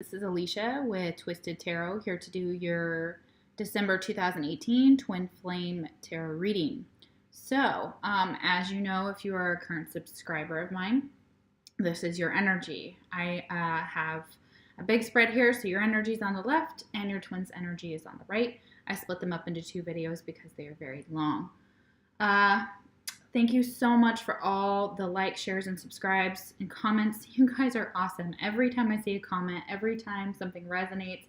This is Alicia with Twisted Tarot, here to do your December 2018 Twin Flame Tarot reading. So, as you know, if you are a current subscriber of mine, this is your energy. I have a big spread here, so your energy is on the left and your twin's energy is on the right. I split them up into two videos because they are very long. Thank you so much for all the likes, shares, and subscribes and comments. You guys are awesome. Every time I see a comment, every time something resonates,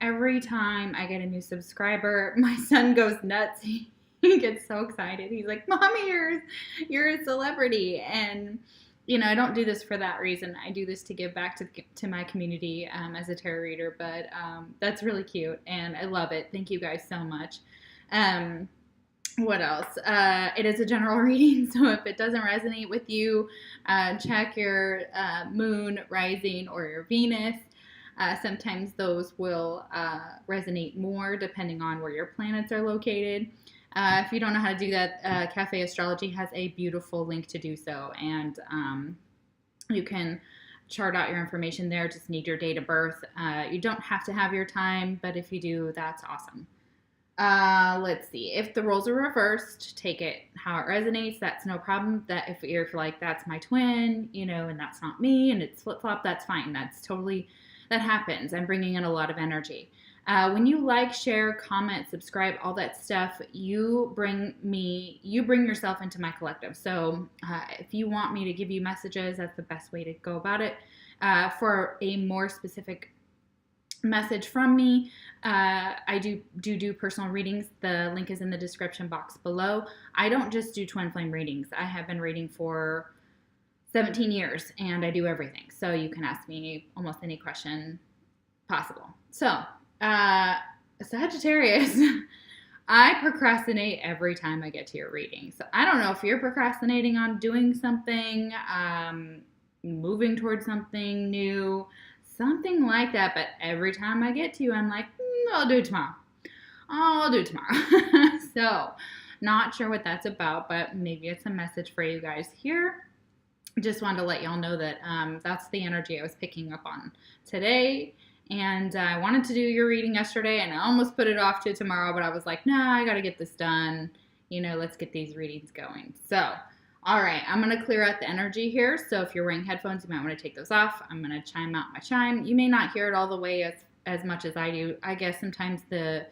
every time I get a new subscriber, my son goes nuts. He gets so excited. He's like, Mommy, you're a celebrity. And, you know, I don't do this for that reason. I do this to give back to my community as a tarot reader. But that's really cute, and I love it. Thank you guys so much. What else? It is a general reading, so if it doesn't resonate with you, check your moon, rising, or your Venus. Sometimes those will resonate more depending on where your planets are located. If you don't know how to do that, Cafe Astrology has a beautiful link to do so, and you can chart out your information there. Just need your date of birth. You don't have to have your time, but if you do, that's awesome. Let's see. If the roles are reversed, take it how it resonates. That's no problem. That if you're like, that's my twin, you know, and that's not me, and it's flip-flop, that's fine. That's totally, that happens. I'm bringing in a lot of energy. When you like, share, comment, subscribe, all that stuff, you bring yourself into my collective. So if you want me to give you messages, that's the best way to go about it. For a more specific message from me, I do personal readings. The link is in the description box below. I don't just do twin flame readings. I have been reading for 17 years and I do everything. So you can ask me almost any question possible. So, Sagittarius, I procrastinate every time I get to your reading. So I don't know if you're procrastinating on doing something, moving towards something new, something like that, but every time I get to you, I'm like, I'll do it tomorrow. I'll do it tomorrow. So, not sure what that's about, but maybe it's a message for you guys here. Just wanted to let y'all know that that's the energy I was picking up on today. And I wanted to do your reading yesterday, and I almost put it off to tomorrow, but I was like, nah, I got to get this done. You know, let's get these readings going. So, all right, I'm going to clear out the energy here. So if you're wearing headphones, you might want to take those off. I'm going to chime out my chime. You may not hear it all the way as much as I do. I guess sometimes the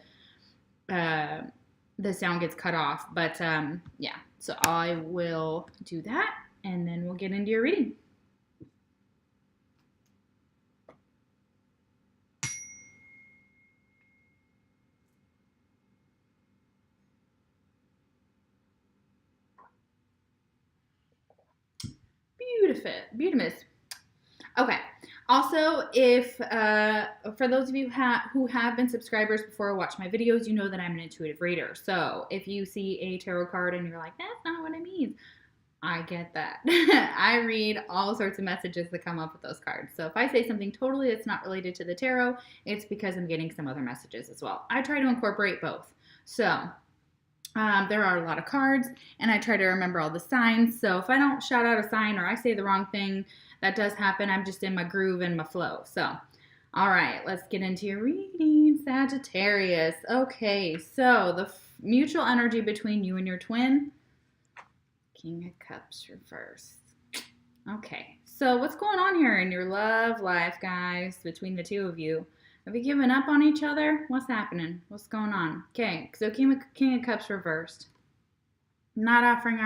sound gets cut off. But yeah, so I will do that, and then we'll get into your reading. Beautiful. Okay. Also, if for those of you who have been subscribers before or watch my videos, you know that I'm an intuitive reader. So if you see a tarot card and you're like, that's not what it means, I get that. I read all sorts of messages that come up with those cards. So if I say something totally that's not related to the tarot, it's because I'm getting some other messages as well. I try to incorporate both. So there are a lot of cards, and I try to remember all the signs. So if I don't shout out a sign or I say the wrong thing, that does happen. I'm just in my groove and my flow. So, all right, let's get into your reading, Sagittarius. Okay, so the mutual energy between you and your twin. King of Cups reversed. Okay, so what's going on here in your love life, guys, between the two of you? Have you given up on each other? What's happening? What's going on? Okay, so King of Cups reversed. Not offering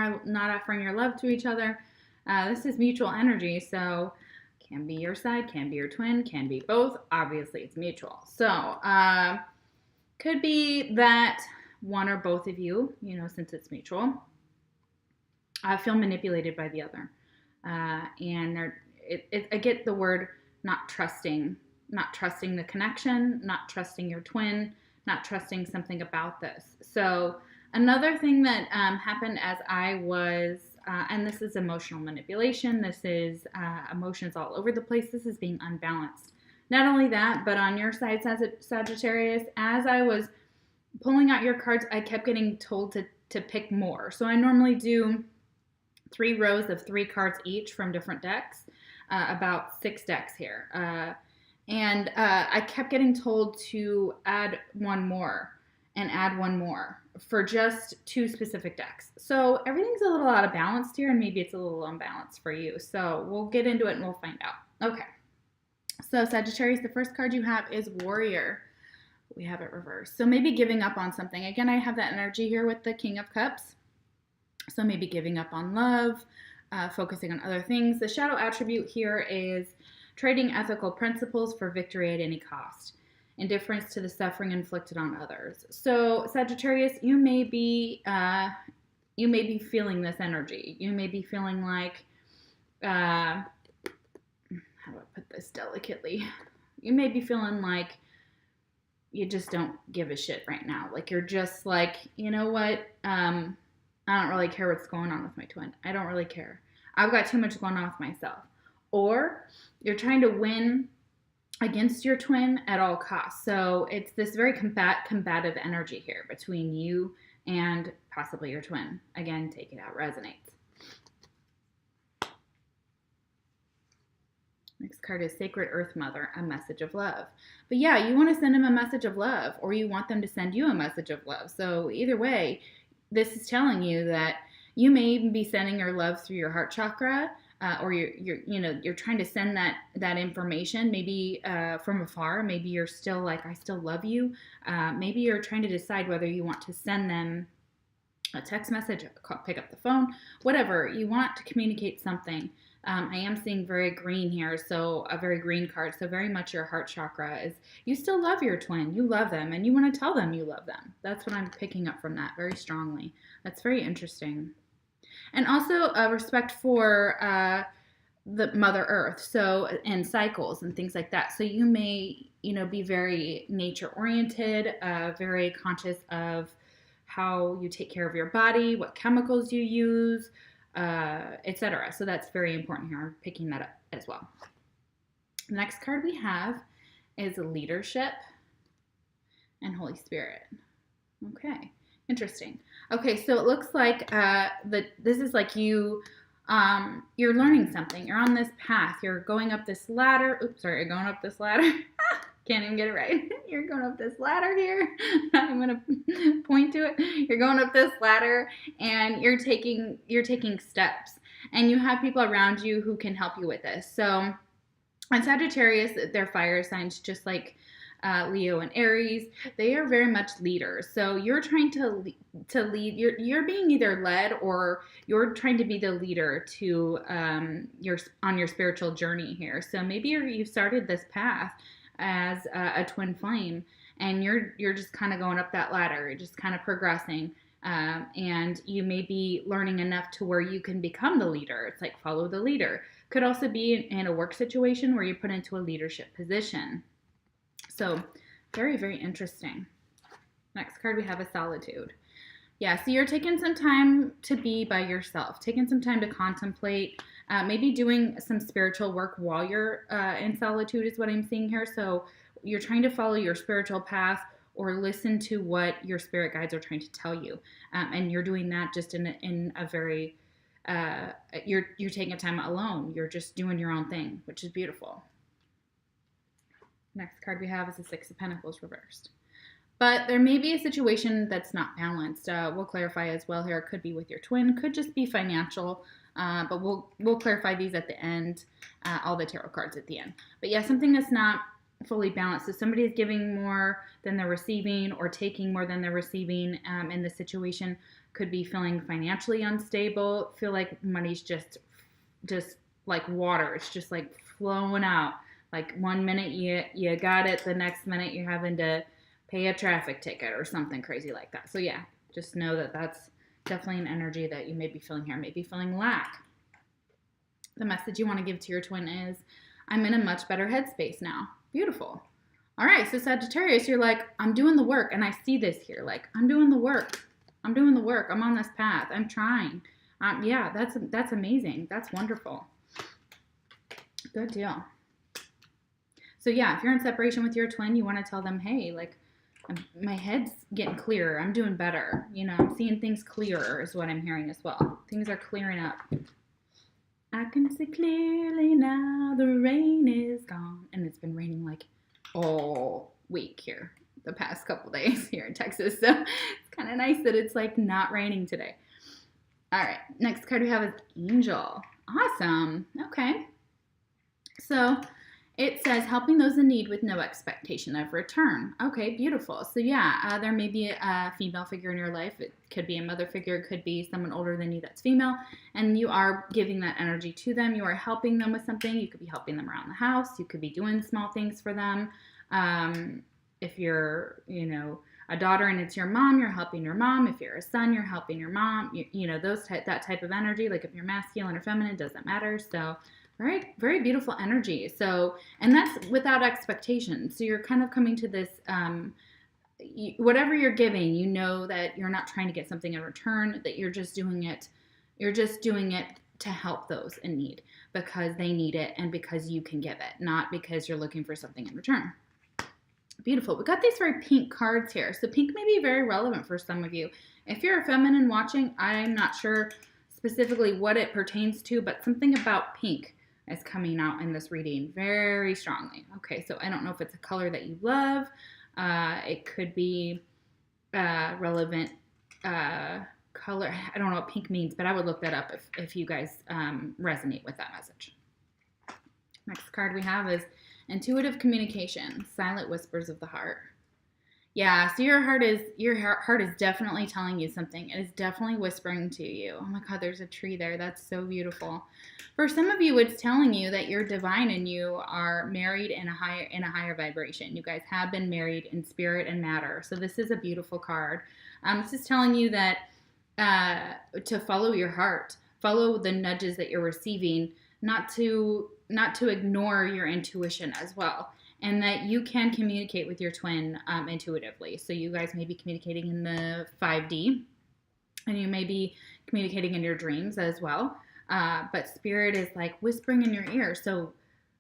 your love to each other. This is mutual energy, so can be your side, can be your twin, can be both. Obviously, it's mutual. So could be that one or both of you, you know, since it's mutual, feel manipulated by the other, and I get the word not trusting the connection, not trusting your twin, not trusting something about this. So another thing that happened as I was, and this is emotional manipulation, this is emotions all over the place, this is being unbalanced. Not only that, but on your side, Sagittarius, as I was pulling out your cards, I kept getting told to pick more. So I normally do 3 rows of 3 cards each from different decks, about 6 decks here. And I kept getting told to add one more and add one more for just 2 specific decks. So everything's a little out of balance here, and maybe it's a little unbalanced for you. So we'll get into it and we'll find out. Okay. So Sagittarius, the first card you have is Warrior. We have it reversed. So maybe giving up on something. Again, I have that energy here with the King of Cups. So maybe giving up on love, focusing on other things. The shadow attribute here is trading ethical principles for victory at any cost. Indifference to the suffering inflicted on others. So Sagittarius, you may be feeling this energy. You may be feeling like, how do I put this delicately? You may be feeling like you just don't give a shit right now. Like you're just like, you know what? I don't really care what's going on with my twin. I don't really care. I've got too much going on with myself. Or you're trying to win against your twin at all costs. So it's this very combative energy here between you and possibly your twin. Again, take it out, resonates. Next card is Sacred Earth Mother, a message of love. But yeah, you want to send them a message of love, or you want them to send you a message of love. So either way, this is telling you that you may even be sending your love through your heart chakra, or you're trying to send that information maybe from afar. Maybe you're still like, I still love you. Maybe you're trying to decide whether you want to send them a text message, pick up the phone, whatever. You want to communicate something. I am seeing very green here, so a very green card. So very much your heart chakra is, you still love your twin. You love them, and you want to tell them you love them. That's what I'm picking up from that very strongly. That's very interesting. And also respect for the Mother Earth, so, and cycles and things like that. So you may, be very nature oriented, very conscious of how you take care of your body, what chemicals you use, etc. So that's very important here. I'm picking that up as well. The next card we have is Leadership and Holy Spirit. Okay. Interesting. Okay, so it looks like this is like you're learning something. You're on this path. You're going up this ladder. Oops, sorry, you're going up this ladder. Can't even get it right. You're going up this ladder here. I'm going to point to it. You're going up this ladder, and you're taking steps. And you have people around you who can help you with this. So on Sagittarius, they're fire signs, just like Leo and Aries. They are very much leaders. So you're trying to lead. You're being either led, or you're trying to be the leader to on your spiritual journey here. So maybe you've started this path as a twin flame, and you're just kind of going up that ladder. You're just kind of progressing. And you may be learning enough to where you can become the leader. It's like follow the leader. Could also be in a work situation where you're put into a leadership position. So very, very interesting. Next card we have is Solitude. Yeah, so you're taking some time to be by yourself, taking some time to contemplate, maybe doing some spiritual work while you're in solitude is what I'm seeing here. So you're trying to follow your spiritual path or listen to what your spirit guides are trying to tell you. And you're doing that just in a very, you're taking a time alone. You're just doing your own thing, which is beautiful. Next card we have is the Six of Pentacles reversed. But there may be a situation that's not balanced. We'll clarify as well here. It could be with your twin, could just be financial, but we'll clarify these at the end, all the tarot cards at the end. But yeah, something that's not fully balanced. So somebody is giving more than they're receiving, or taking more than they're receiving in the situation. Could be feeling financially unstable, feel like money's just like water. It's just like flowing out. Like one minute you got it, the next minute you're having to pay a traffic ticket or something crazy like that. So yeah, just know that that's definitely an energy that you may be feeling here. Maybe feeling lack. The message you want to give to your twin is, I'm in a much better headspace now. Beautiful. All right, so Sagittarius, you're like, I'm doing the work, and I see this here. Like, I'm doing the work. I'm doing the work. I'm on this path. I'm trying. Yeah, that's amazing. That's wonderful. Good deal. So yeah, if you're in separation with your twin, you want to tell them, hey, like, my head's getting clearer. I'm doing better. I'm seeing things clearer is what I'm hearing as well. Things are clearing up. I can see clearly now the rain is gone. And it's been raining like all week here, the past couple days here in Texas. So it's kind of nice that it's like not raining today. All right, next card we have is Angel. Awesome. Okay. So it says helping those in need with no expectation of return. Okay, beautiful. So yeah, there may be a female figure in your life. It could be a mother figure. It could be someone older than you that's female. And you are giving that energy to them. You are helping them with something. You could be helping them around the house. You could be doing small things for them. If you're, a daughter and it's your mom, you're helping your mom. If you're a son, you're helping your mom. That type of energy. Like if you're masculine or feminine, doesn't matter. So very, very beautiful energy. So, and that's without expectation. So you're kind of coming to this, whatever you're giving, you know that you're not trying to get something in return, that you're just doing it. You're just doing it to help those in need because they need it and because you can give it, not because you're looking for something in return. Beautiful. We got these very pink cards here. So pink may be very relevant for some of you. If you're a feminine watching, I'm not sure specifically what it pertains to, but something about pink is coming out in this reading very strongly. Okay, so I don't know if it's a color that you love. It could be relevant color. I don't know what pink means, but I would look that up if you guys resonate with that message. Next card we have is Intuitive Communication, Silent Whispers of the Heart. Yeah, so your heart is definitely telling you something. It is definitely whispering to you. Oh my God, there's a tree there. That's so beautiful. For some of you, it's telling you that you're divine and you are married in a higher vibration. You guys have been married in spirit and matter. So this is a beautiful card. This is telling you that to follow your heart, follow the nudges that you're receiving, not to ignore your intuition as well. And that you can communicate with your twin intuitively. So you guys may be communicating in the 5D, and you may be communicating in your dreams as well. But spirit is like whispering in your ear. So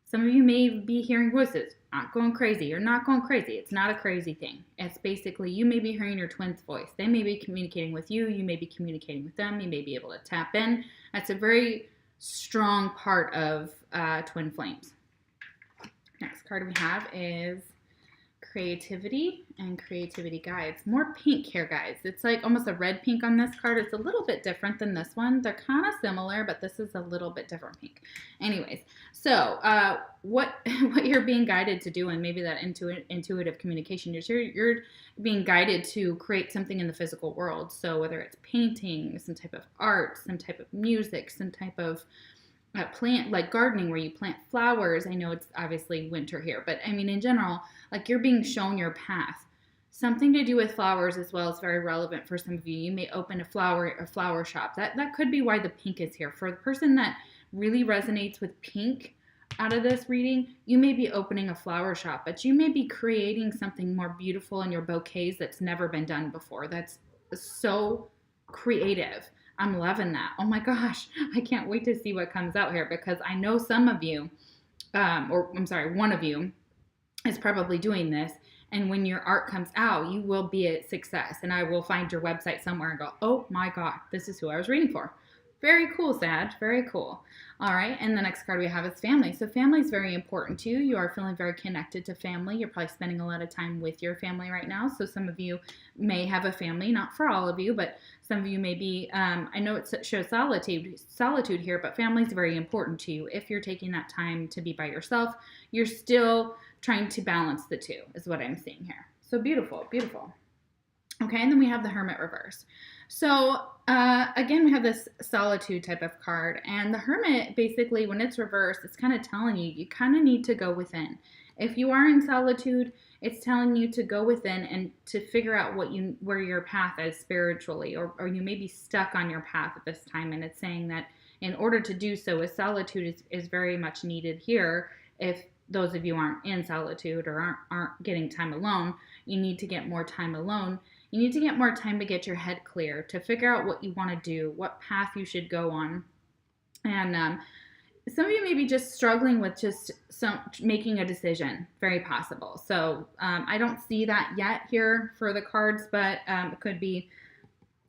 some of you may be hearing voices, not going crazy. You're not going crazy. It's not a crazy thing. It's basically you may be hearing your twin's voice. They may be communicating with you. You may be communicating with them. You may be able to tap in. That's a very strong part of twin flames. Next card we have is Creativity and Creativity Guides. More pink here, guys. It's like almost a red pink on this card. It's a little bit different than this one. They're kind of similar, but this is a little bit different pink. Anyways, so what you're being guided to do, and maybe that intuitive communication, you're being guided to create something in the physical world. So whether it's painting, some type of art, some type of music, some type of plant, like gardening where you plant flowers. I know it's obviously winter here, but I mean in general, like you're being shown your path. Something to do with flowers as well is very relevant for some of you. You may open a flower shop. That could be why the pink is here. For the person that really resonates with pink out of this reading, you may be opening a flower shop, but you may be creating something more beautiful in your bouquets that's never been done before. That's so creative. I'm loving that. Oh my gosh, I can't wait to see what comes out here because I know some of you, one of you is probably doing this. And when your art comes out, you will be a success. And I will find your website somewhere and go, oh my God, this is who I was reading for. Very cool, Sag. Very cool. All right. And the next card we have is family. So family is very important too. You are feeling very connected to family. You're probably spending a lot of time with your family right now. So some of you may have a family, not for all of you, but some of you may be, I know it shows solitude here, but family is very important to you. If you're taking that time to be by yourself, you're still trying to balance the two is what I'm seeing here. So beautiful, beautiful. Okay, and then we have the Hermit reverse. So again, we have this solitude type of card, and the Hermit, basically, when it's reversed, it's kind of telling you, you kind of need to go within. If you are in solitude, it's telling you to go within and to figure out where your path is spiritually, or you may be stuck on your path at this time, and it's saying that in order to do so, solitude is very much needed here. If those of you aren't in solitude or aren't getting time alone, you need to get more time alone. You need to get more time to get your head clear, to figure out what you want to do, what path you should go on. And some of you may be just struggling with just making a decision, very possible. So I don't see that yet here for the cards, but it could be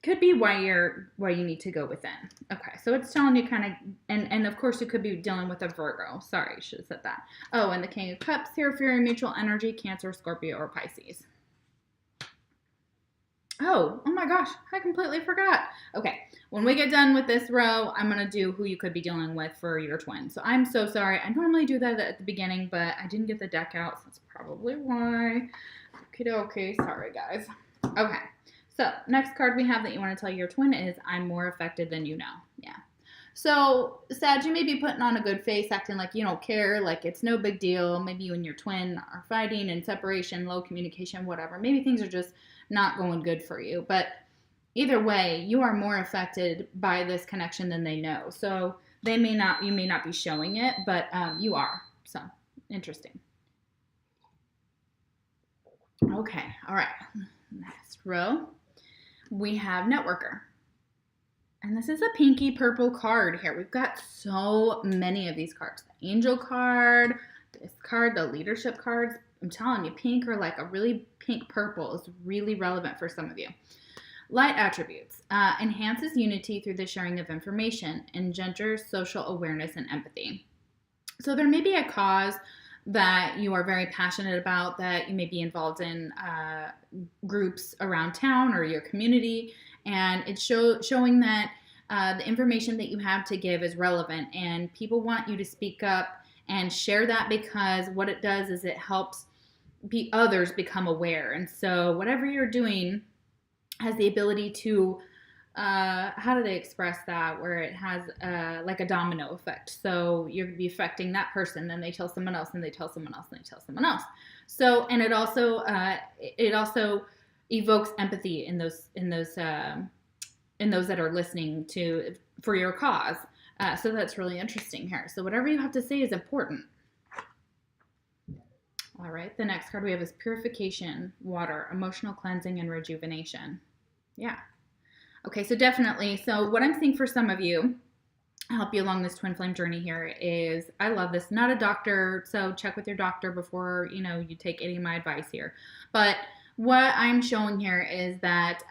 could be why you need to go within. Okay, so it's telling you kind of, and of course you could be dealing with a Virgo. Sorry, I should have said that. Oh, and the King of Cups here for your mutual energy, Cancer, Scorpio, or Pisces. Oh my gosh, I completely forgot. Okay, when we get done with this row, I'm going to do who you could be dealing with for your twin. So I'm so sorry. I normally do that at the beginning, but I didn't get the deck out, so that's probably why. Okay, sorry guys. Okay, so next card we have that you want to tell your twin is, I'm more affected than you know. Yeah. So, Sag, you may be putting on a good face, acting like you don't care, like it's no big deal. Maybe you and your twin are fighting in separation, low communication, whatever. Maybe things are just not going good for you. But either way, you are more affected by this connection than they know. So you may not be showing it, but you are. So, interesting. Okay, all right. Next row, we have Networker. And this is a pinky purple card here. We've got so many of these cards. The Angel card, this card, the Leadership cards. I'm telling you, pink or like a really pink purple is really relevant for some of you. Light attributes. Enhances unity through the sharing of information. Engenders social awareness and empathy. So there may be a cause that you are very passionate about, that you may be involved in groups around town or your community, and it's showing that the information that you have to give is relevant, and people want you to speak up and share that, because what it does is it helps others become aware. And so whatever you're doing has the ability to, how do they express that, where it has like a domino effect. So you're going to be affecting that person, then they tell someone else, and they tell someone else, and they tell someone else. So, and it also evokes empathy in those that are listening for your cause. So that's really interesting here. So whatever you have to say is important. All right, the next card we have is Purification, Water, Emotional Cleansing, and Rejuvenation. Yeah. Okay, so definitely. So what I'm seeing for some of you, I'll help you along this twin flame journey here, is, I love this. Not a doctor, so check with your doctor before, you take any of my advice here. But what I'm showing here is that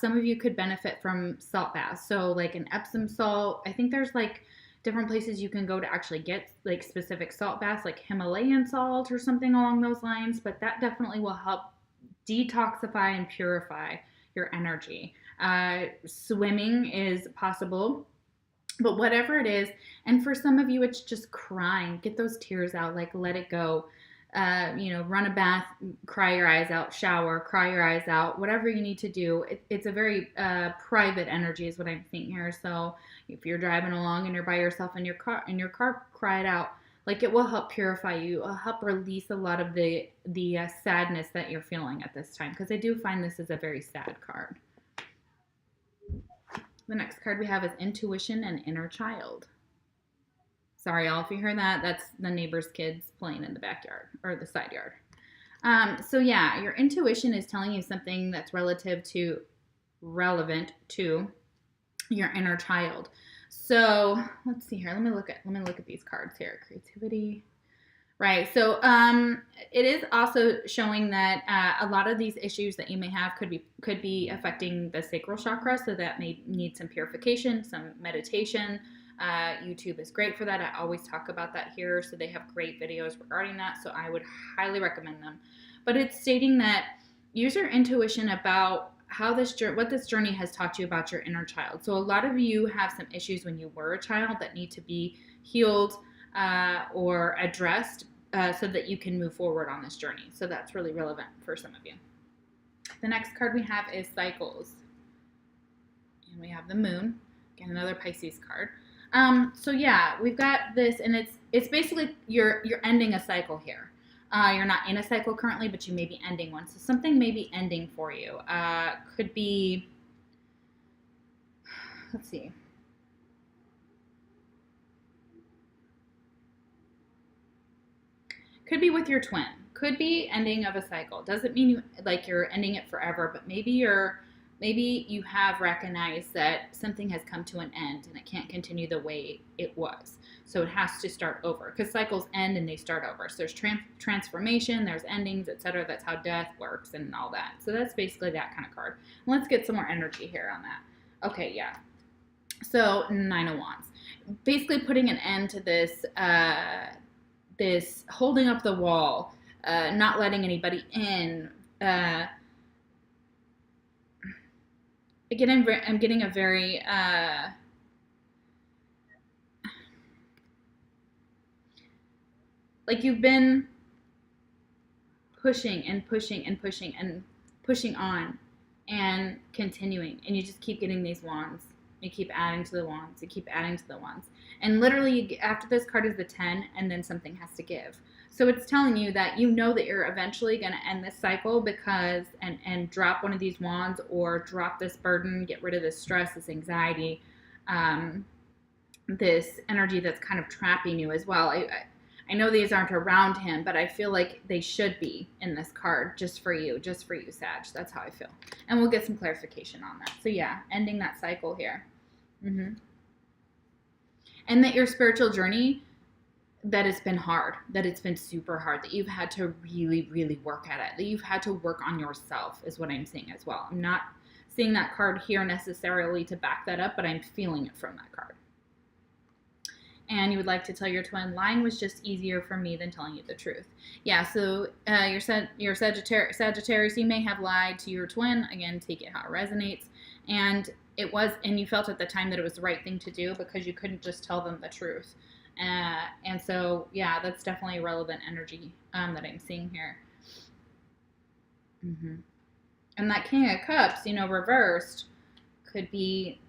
some of you could benefit from salt baths. So like an Epsom salt. I think there's like different places you can go to actually get like specific salt baths, like Himalayan salt or something along those lines. But that definitely will help detoxify and purify your energy. Swimming is possible, but whatever it is, and for some of you, it's just crying. Get those tears out, like let it go. Run a bath, cry your eyes out, shower, cry your eyes out, whatever you need to do. It's a very private energy is what I'm seeing here. So if you're driving along and you're by yourself in your car, cry it out. Like, it will help purify you. It'll help release a lot of the sadness that you're feeling at this time, because I do find this is a very sad card. The next card we have is Intuition and Inner Child. Sorry, y'all, if you hear that, that's the neighbor's kids playing in the backyard or the side yard. So yeah, your intuition is telling you something that's relevant to your inner child. So let's see here. Let me look at these cards here. Creativity. Right. So it is also showing that a lot of these issues that you may have could be affecting the sacral chakra. So that may need some purification, some meditation. YouTube is great for that. I always talk about that here. So they have great videos regarding that. So I would highly recommend them. But it's stating that use your intuition about what this journey has taught you about your inner child. So a lot of you have some issues when you were a child that need to be healed or addressed so that you can move forward on this journey. So that's really relevant for some of you. The next card we have is Cycles. And we have the Moon. Again, another Pisces card. So yeah, we've got this, and it's basically you're ending a cycle here. You're not in a cycle currently, but you may be ending one. So something may be ending for you. Could be, let's see. Could be with your twin. Could be ending of a cycle. Doesn't mean you're ending it forever, but maybe you have recognized that something has come to an end and it can't continue the way it was. So it has to start over because cycles end and they start over. So there's transformation, there's endings, etc. That's how death works and all that. So that's basically that kind of card. Let's get some more energy here on that. Okay, yeah. So 9 of Wands. Basically putting an end to this, this holding up the wall, not letting anybody in. Again, I'm getting a very... like you've been pushing and pushing and pushing and pushing on and continuing, and you just keep getting these wands. You keep adding to the wands. You keep adding to the wands. And literally after this card is the 10, and then something has to give. So it's telling you that you know that you're eventually going to end this cycle because, and drop one of these wands or drop this burden, get rid of this stress, this anxiety, this energy that's kind of trapping you as well. I know these aren't around him, but I feel like they should be in this card just for you, Sag. That's how I feel. And we'll get some clarification on that. So yeah, ending that cycle here. And that your spiritual journey, that it's been hard, that it's been super hard, that you've had to really, really work at it, that you've had to work on yourself is what I'm seeing as well. I'm not seeing that card here necessarily to back that up, but I'm feeling it from that card. And you would like to tell your twin, lying was just easier for me than telling you the truth. Yeah, so your Sagittarius, you may have lied to your twin. Again, take it how it resonates. And you felt at the time that it was the right thing to do because you couldn't just tell them the truth. And so, yeah, that's definitely relevant energy that I'm seeing here. And that King of Cups, reversed, could be...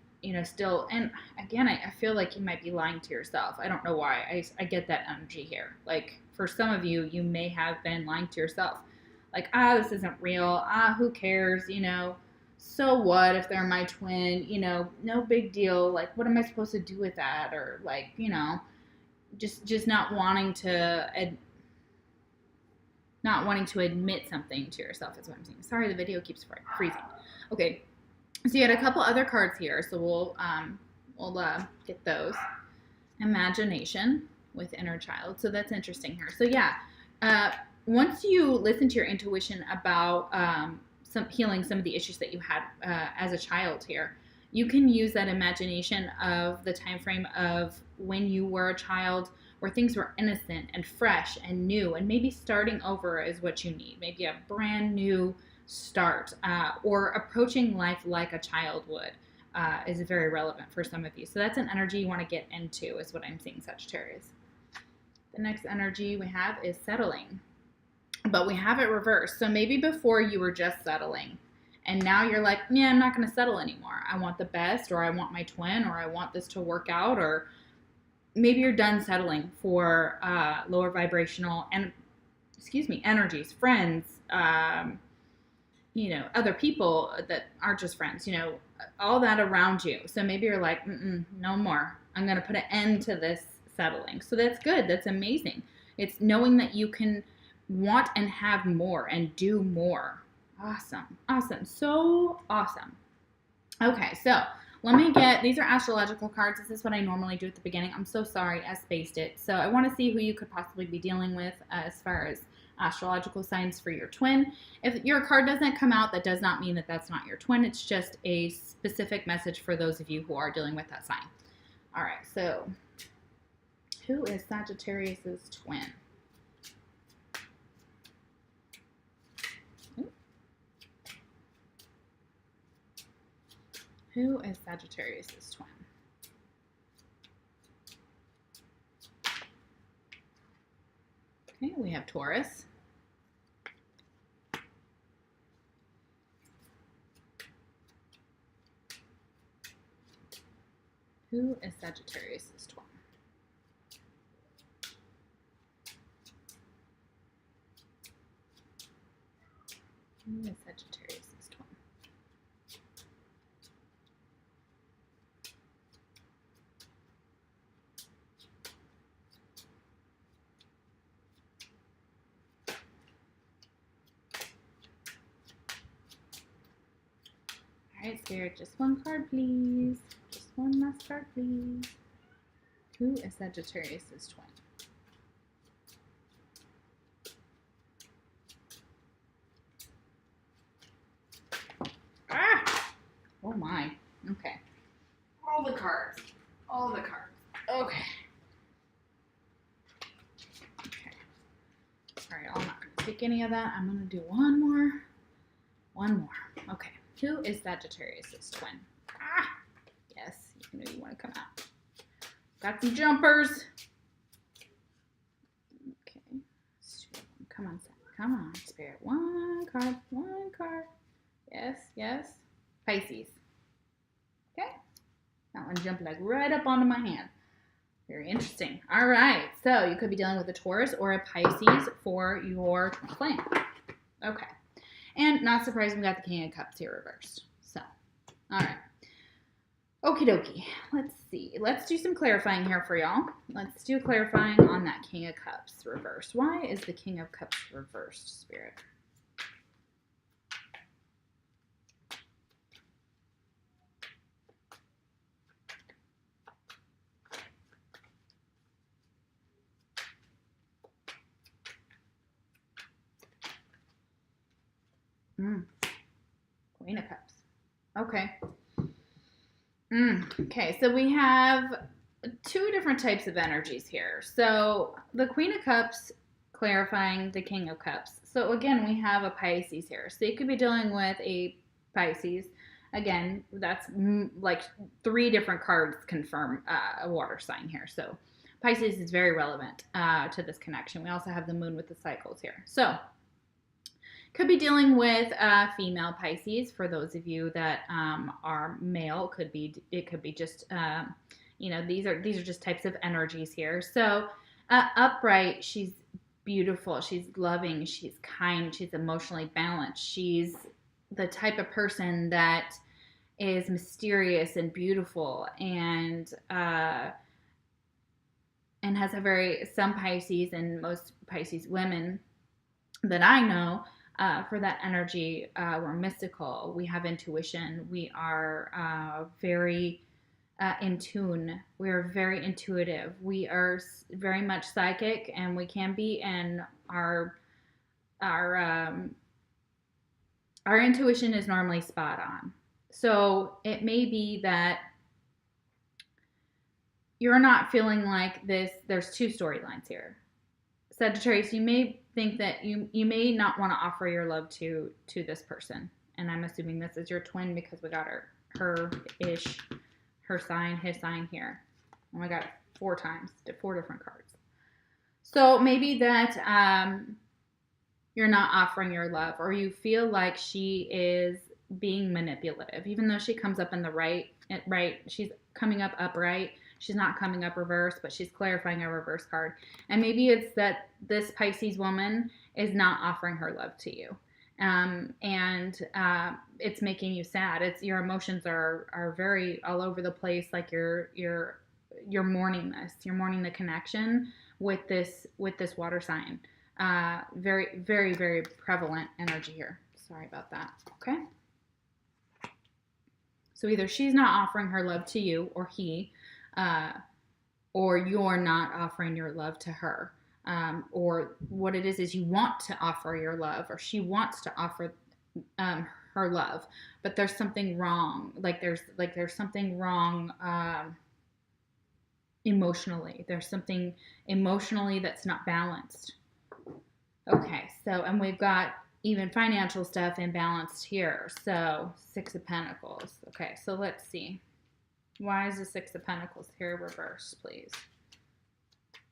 still, and again, I feel like you might be lying to yourself. I don't know why. I get that energy here. Like, for some of you, you may have been lying to yourself. Like, this isn't real. Who cares? So what if they're my twin? No big deal. Like, what am I supposed to do with that? Or like, just not wanting to admit something to yourself is what I'm saying. Sorry, the video keeps freezing. Okay. So you had a couple other cards here, so we'll get those. Imagination with inner child. So that's interesting here. So yeah, once you listen to your intuition about healing some of the issues that you had as a child here, you can use that imagination of the time frame of when you were a child, where things were innocent and fresh and new, and maybe starting over is what you need. Maybe a brand new start, or approaching life like a child would is very relevant for some of you. So that's an energy you want to get into, is what I'm seeing, Sagittarius. The next energy we have is settling, but we have it reversed. So maybe before you were just settling, and now you're like, yeah, I'm not going to settle anymore. I want the best, or I want my twin, or I want this to work out, or maybe you're done settling for lower vibrational and energies, friends, other people that aren't just friends, all that around you. So maybe you're like, no more. I'm going to put an end to this settling. So that's good. That's amazing. It's knowing that you can want and have more and do more. Awesome. Awesome. So awesome. Okay. So let me these are astrological cards. This is what I normally do at the beginning. I'm so sorry. I spaced it. So I want to see who you could possibly be dealing with as far as astrological signs for your twin. If your card doesn't come out, that does not mean that that's not your twin. It's just a specific message for those of you who are dealing with that sign. All right, so who is Sagittarius's twin? Who is Sagittarius's twin? Okay, we have Taurus. Who is Sagittarius's twin? Who is Sagittarius's twin? All right, Spirit, just one card, please. Just one last card, please. Who is Sagittarius' twin? Ah! Oh my. Okay. All the cards. All the cards. Okay. All right, I'm not going to take any of that. I'm going to do one more. One more. Okay. Who is Sagittarius' twin? Ah! Yes, you know you want to come out. Got some jumpers. Okay. Come on, come on, Spirit. One card. One card. Yes, yes. Pisces. Okay. That one jumped like right up onto my hand. Very interesting. All right. So you could be dealing with a Taurus or a Pisces for your flame. Okay. And not surprised we got the King of Cups here reversed. So, all right. Okie dokie. Let's see. Let's do some clarifying here for y'all. Let's do clarifying on that King of Cups reversed. Why is the King of Cups reversed, Spirit? Queen of Cups. Okay. Okay, so we have two different types of energies here. So the Queen of Cups clarifying the King of Cups. So again, we have a Pisces here. So you could be dealing with a Pisces. Again, that's like 3 different cards confirm a water sign here. So Pisces is very relevant to this connection. We also have the moon with the cycles here. So could be dealing with female Pisces. For those of you that are male, it could be just you know, these are just types of energies here. So upright, she's beautiful, she's loving, she's kind, she's emotionally balanced. She's the type of person that is mysterious and beautiful and has some Pisces and most Pisces women that I know. For that energy, we're mystical. We have intuition. We are very in tune. We are very intuitive. We are very much psychic, and we can be. And our intuition is normally spot on. So it may be that you're not feeling like this. There's 2 storylines here. Sagittarius, you may think that you may not want to offer your love to this person. And I'm assuming this is your twin because we got her-ish, her sign, his sign here. And we got it 4 times, 4 different cards. So maybe that you're not offering your love, or you feel like she is being manipulative, even though she comes up in the right, she's coming up upright. She's not coming up reverse, but she's clarifying a reverse card. And maybe it's that this Pisces woman is not offering her love to you. And it's making you sad. Your emotions are very all over the place. Like you're mourning this. You're mourning the connection with this water sign. Very, very, very prevalent energy here. Sorry about that. Okay. So either she's not offering her love to you, or he, or you're not offering your love to her. Or what it is you want to offer your love, or she wants to offer her love, but there's something wrong. There's something wrong emotionally. There's something emotionally that's not balanced. Okay, so, and we've got even financial stuff imbalanced here. So 6 of Pentacles. Okay, so let's see. Why is the 6 of Pentacles here reversed, please,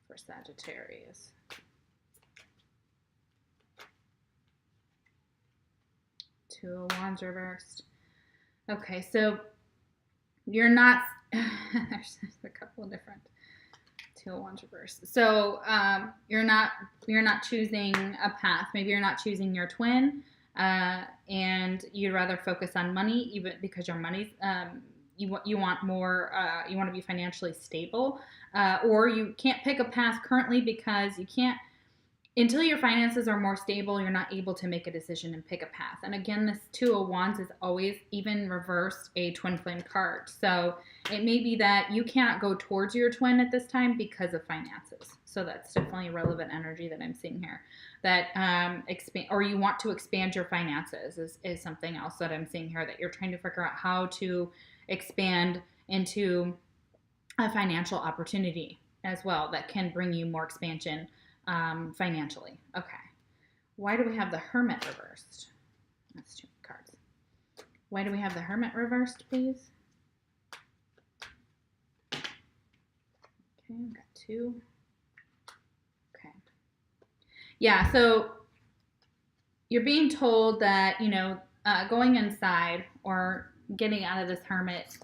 for Sagittarius? Two of Wands reversed. Okay, so you're not, there's a couple of different 2 of Wands reversed. So you're not choosing a path. Maybe you're not choosing your twin, and you'd rather focus on money, even because your money's, you want more, you want to be financially stable, or you can't pick a path currently because you can't, until your finances are more stable, you're not able to make a decision and pick a path. And again, this Two of Wands is always, even reversed, a twin flame card. So it may be that you cannot go towards your twin at this time because of finances. So that's definitely relevant energy that I'm seeing here. That expand, or you want to expand your finances is something else that I'm seeing here, that you're trying to figure out how to expand into a financial opportunity as well that can bring you more expansion financially. Okay. Why do we have the Hermit reversed? That's too many cards. Why do we have the Hermit reversed, please? Okay, we've got two. Okay. Yeah, so you're being told that, you know, going inside or getting out of this Hermit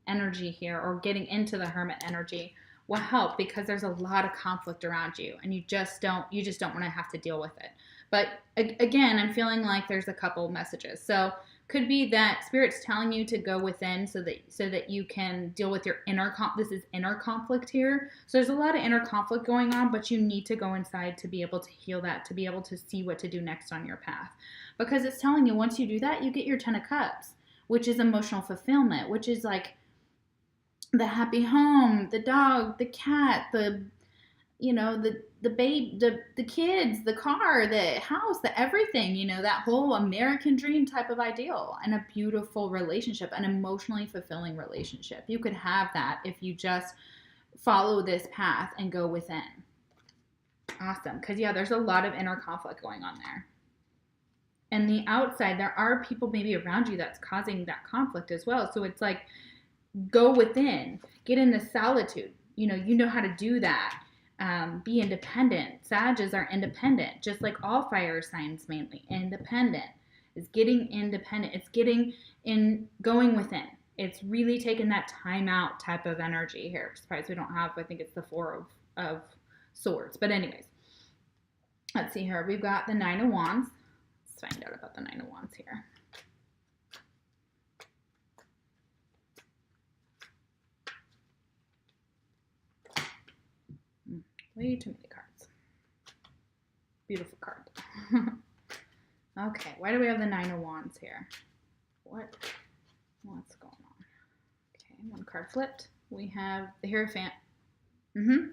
energy here, or getting into the Hermit energy, will help, because there's a lot of conflict around you and you just don't want to have to deal with it. But again, I'm feeling like there's a couple messages. So could be that Spirit's telling you to go within so that you can deal with your inner this is inner conflict here. So there's a lot of inner conflict going on, but you need to go inside to be able to heal that, to be able to see what to do next on your path. Because it's telling you, once you do that, you get your 10 of Cups, which is emotional fulfillment, which is like the happy home, the dog, the cat, the babe, the kids, the car, the house, the everything, you know, that whole American dream type of ideal, and a beautiful relationship, an emotionally fulfilling relationship. You could have that if you just follow this path and go within. Awesome. Because yeah, there's a lot of inner conflict going on there. And the outside, there are people maybe around you that's causing that conflict as well. So it's like, go within, get in the solitude. You know how to do that. Be independent. Sages are independent, just like all fire signs, mainly independent. Is getting independent. It's getting in, going within. It's really taking that time out type of energy here. I'm surprised we don't have, I think it's the Four of Swords. But anyways, let's see here. We've got the Nine of Wands. Let's find out about the Nine of Wands here. Way too many cards. Beautiful card. Okay, why do we have the Nine of Wands here? What's going on? Okay, one card flipped. We have the Hierophant.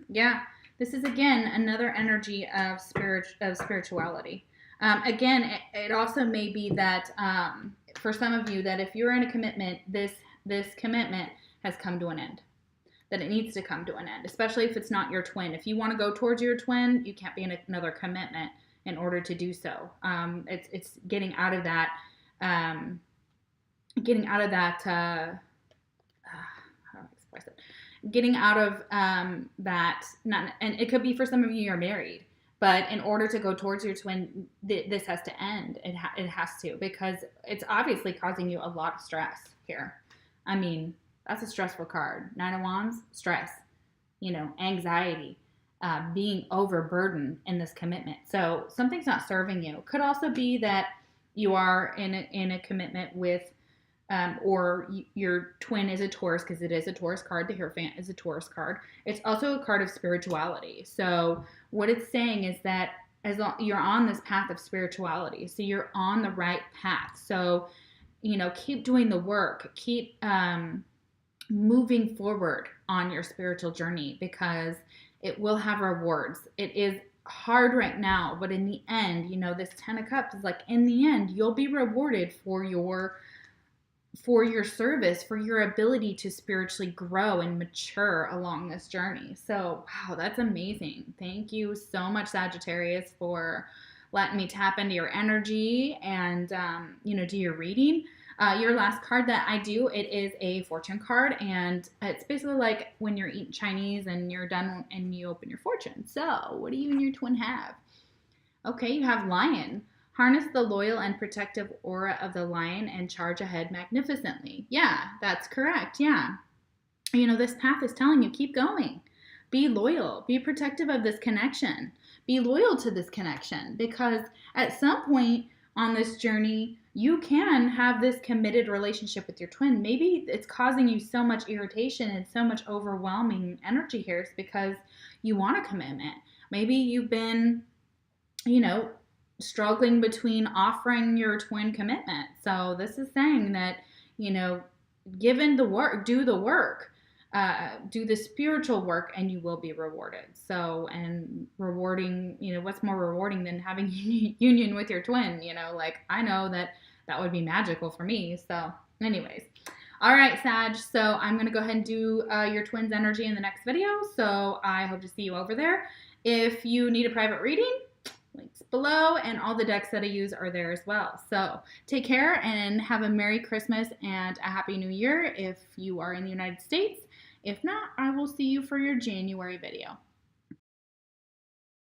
Yeah, this is again another energy of spirituality. Again, it also may be that for some of you, that if you're in a commitment, this commitment has come to an end. That it needs to come to an end, especially if it's not your twin. If you want to go towards your twin, you can't be in another commitment in order to do so. It's getting out of that, how do I express it? Getting out of that, and it could be for some of you, you're married, but in order to go towards your twin, this has to end. It has to, because it's obviously causing you a lot of stress here. I mean, that's a stressful card. Nine of Wands, stress, anxiety, being overburdened in this commitment. So something's not serving you. Could also be that you are in a commitment with, or your twin is a Taurus, because it is a Taurus card. The Hierophant is a Taurus card. It's also a card of spirituality. So what it's saying is that as long you're on this path of spirituality, so you're on the right path. So, keep doing the work. Keep moving forward on your spiritual journey, because it will have rewards. It is hard right now, but in the end, this 10 of Cups is like, in the end, you'll be rewarded for your service, for your ability to spiritually grow and mature along this journey. So, wow, that's amazing. Thank you so much, Sagittarius, for letting me tap into your energy and, do your reading. Your last card that I do, it is a fortune card, and it's basically like when you're eating Chinese and you're done and you open your fortune. So, what do you and your twin have? Okay, you have Lion. Harness the loyal and protective aura of the lion and charge ahead magnificently. Yeah, that's correct. Yeah. This path is telling you, keep going. Be loyal. Be protective of this connection. Be loyal to this connection, because at some point on this journey, you can have this committed relationship with your twin. Maybe it's causing you so much irritation and so much overwhelming energy here. It's because you want a commitment. Maybe you've been you know, struggling between offering your twin commitment. So this is saying that, you know, given the work, do the work, do the spiritual work, and you will be rewarded. So, and rewarding, you know, what's more rewarding than having union with your twin? You know, like I know that that would be magical for me. So, anyways. All right, Sag. So I'm going to go ahead and do your twins energy in the next video. So I hope to see you over there. If you need a private reading, links below, and all the decks that I use are there as well. So take care and have a Merry Christmas and a Happy New Year if you are in the United States. If not, I will see you for your January video.